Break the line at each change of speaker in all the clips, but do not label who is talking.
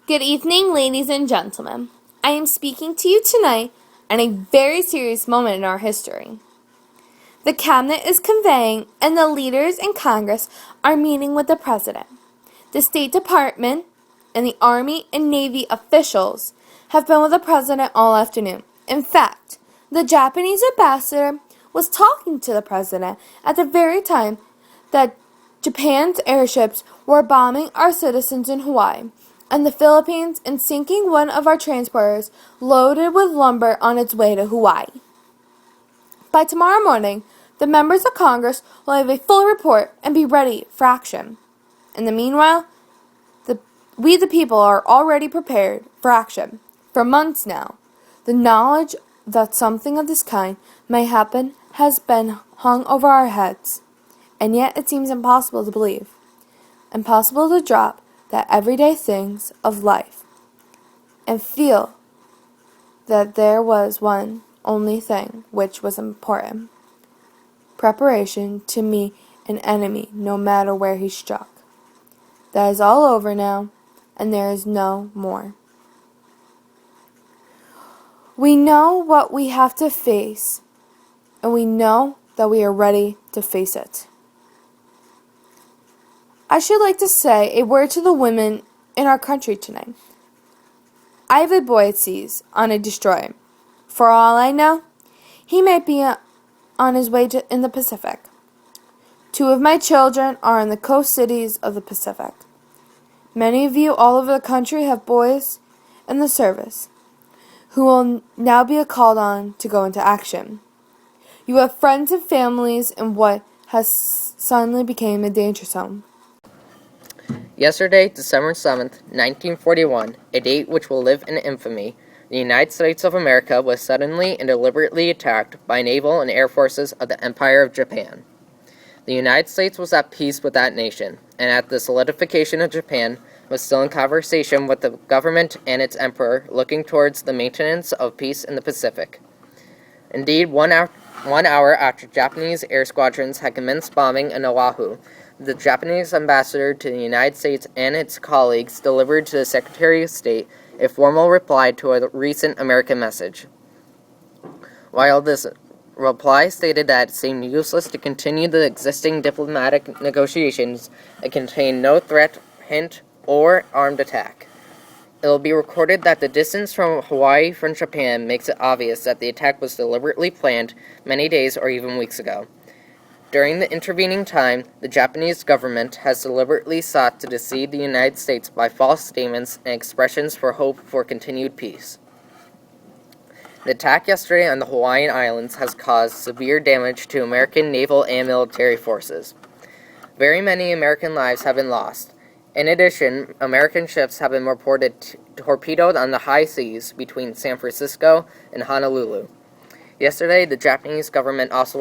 Good evening, ladies and gentlemen. I am speaking to you tonight at a very serious moment in our history. The Cabinet is convening, and the leaders in Congress are meeting with the President. The State Department and the Army and Navy officials have been with the President all afternoon. In fact, the Japanese ambassador was talking to the President at the very time that Japan's airships were bombing our citizens in Hawaii and the Philippines and sinking one of our transporters loaded with lumber on its way to Hawaii. By tomorrow morning, the members of Congress will have a full report and be ready for action. In the meanwhile, we the people are already prepared for action. For months now, the knowledge that something of this kind may happen has been hung over our heads, and yet it seems impossible to believe, impossible to drop the everyday things of life and feel that there was one only thing which was important: preparation to meet an enemy no matter where he struck. That is all over now, and there is no more. We know what we have to face, and we know that we are ready to face it. I should like to say a word to the women in our country tonight. I have a boy at sea on a destroyer. For all I know, he may be on his way in the Pacific. 2 of my children are in the coast cities of the Pacific. Many of you all over the country have boys in the service who will now be called on to go into action. You have friends and families in what has suddenly become a danger zone.
Yesterday, December 7th, 1941, a date which will live in infamy, the United States of America was suddenly and deliberately attacked by naval and air forces of the Empire of Japan. The United States was at peace with that nation, and at the solidification of Japan, was still in conversation with the government and its emperor, looking towards the maintenance of peace in the Pacific. Indeed, 1 hour after Japanese air squadrons had commenced bombing in Oahu, the Japanese ambassador to the United States and its colleagues delivered to the Secretary of State a formal reply to a recent American message. While this reply stated that it seemed useless to continue the existing diplomatic negotiations, it contained no threat, hint, or armed attack. It will be recorded that the distance from Hawaii from Japan makes it obvious that the attack was deliberately planned many days or even weeks ago. During the intervening time, the Japanese government has deliberately sought to deceive the United States by false statements and expressions for hope for continued peace. The attack yesterday on the Hawaiian Islands has caused severe damage to American naval and military forces. Very many American lives have been lost. In addition, American ships have been reported torpedoed on the high seas between San Francisco and Honolulu. Yesterday, the Japanese government also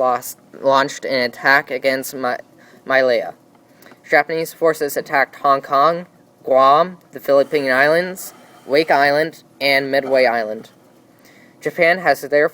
launched an attack against Malaya. Japanese forces attacked Hong Kong, Guam, the Philippine Islands, Wake Island, and Midway Island. Japan has therefore